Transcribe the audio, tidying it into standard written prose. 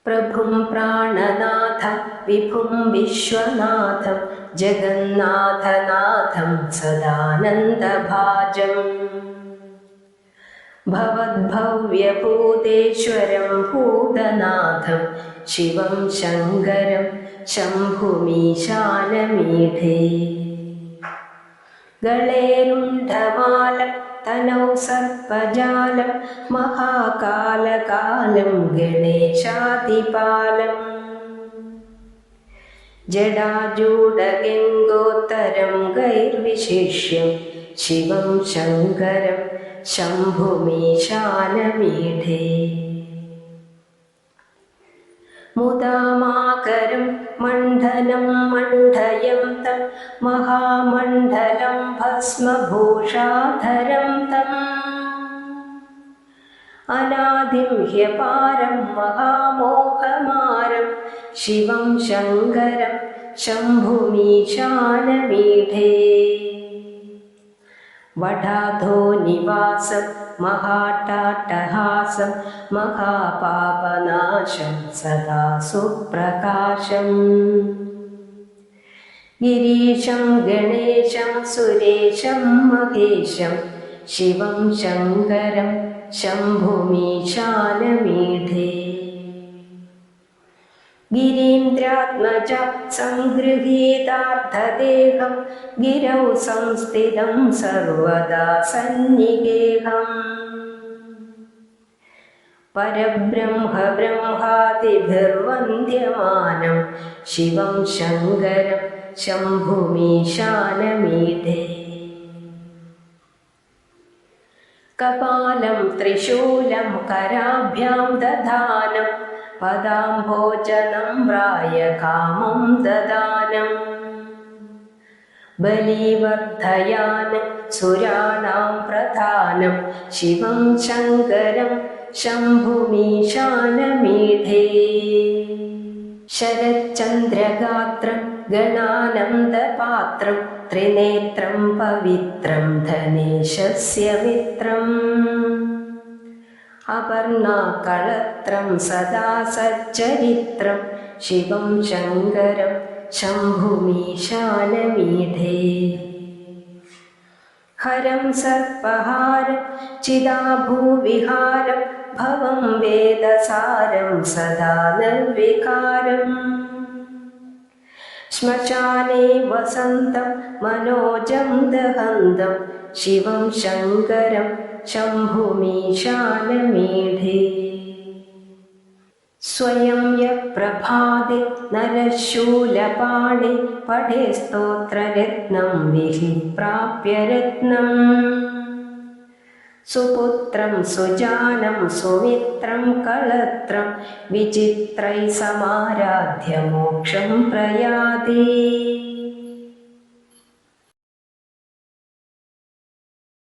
പ്രഭും പ്രാണനാഥം വിഭും വിശ്വനാഥം ജഗന്നാഥനാഥം സദാനന്ദഭാജം ഭവദ്ഭവ്യഭൂതേശ്വരം ഭൂതനാഥം ശിവം ശങ്കരം ശംഭുമീശാനമീഢേ ഗളേരുണ്ഡമാലം തനൗ സർപ്പജാലം മഹാകാലകാലം ഗണേശാദിപാലം ജടാജൂഢഗംഗോത്തരം ഗൈർവിശിഷ്യം ശിവം ശങ്കരം ശംഭുമീശാനമീഢേ മുദാമാകരം മണ്ഡനം മണ്ഡയം തം മഹാമണ്ഡലം ഭസ്മഭൂഷാധരം തം അനാദിം ഹ്യപാരം മഹാമോഹമാരം ശിവം ശങ്കരം ശംഭുമീശാനമീഢേ വടാധോ നിവാസം മഹാട്ടാട്ടഹാസം മഹാപാപനാശം സദാ സുപ്രകാശം ഗിരീശം ഗണേശം സുരേശം മഹേശം ശിവം ശങ്കരം ശംഭുമീശാനമീഢേ ഗിരീന്ദ്രാത്മജ സംഗൃഹീതാർത്ഥദേഹം ഗിരൗ സംസ്ഥിതം സർവദാ സന്നിഗേഹം പരബ്രഹ്മ ബ്രഹ്മാദിഭിർവന്ദ്യമാനം ശിവം ശങ്കരം ശംഭുമീശാനമീഢേ കപാലം ത്രിശൂലം കരാഭ്യാം ദധാനം പദാംഭോജനം കാമം ദദാനം ബലിവർദ്ധയാനം സുരാണാം പ്രധാനം ശിവം ശങ്കരം ശംഭുമീശാനമീഢേ ശരചന്ദ്രഗാത്രം ഗണാനന്ദപാത്രം ത്രിനേത്രം പവിത്രം ധനേശസ്യ മിത്രം അപർണാകളത്രം സദാ സച്ചരിത്രം ശിവം ശങ്കരം ശംഭുമീശാനമീഢേ ഹരം സർപ്പഹാരം ചിദാഭൂവിഹാരം ഭവം വേദസാരം സദാ നിർവികാരം ശ്മശാനേ വസന്തം മനോജം ദഹന്തം ശിവം ശങ്കരം ശംഭുമീശാനമീഢേ സ്വയം യപ്രഭാതേ നരശൂലപാണി പഠേ സ്തോത്രരത്നം വിഹി പ്രാപ്യ രത്നം സുപുത്രം സുജാനം സുമിത്രം കളത്രം വിചിത്രൈ സമാരാധ്യ മോക്ഷം പ്രയാതി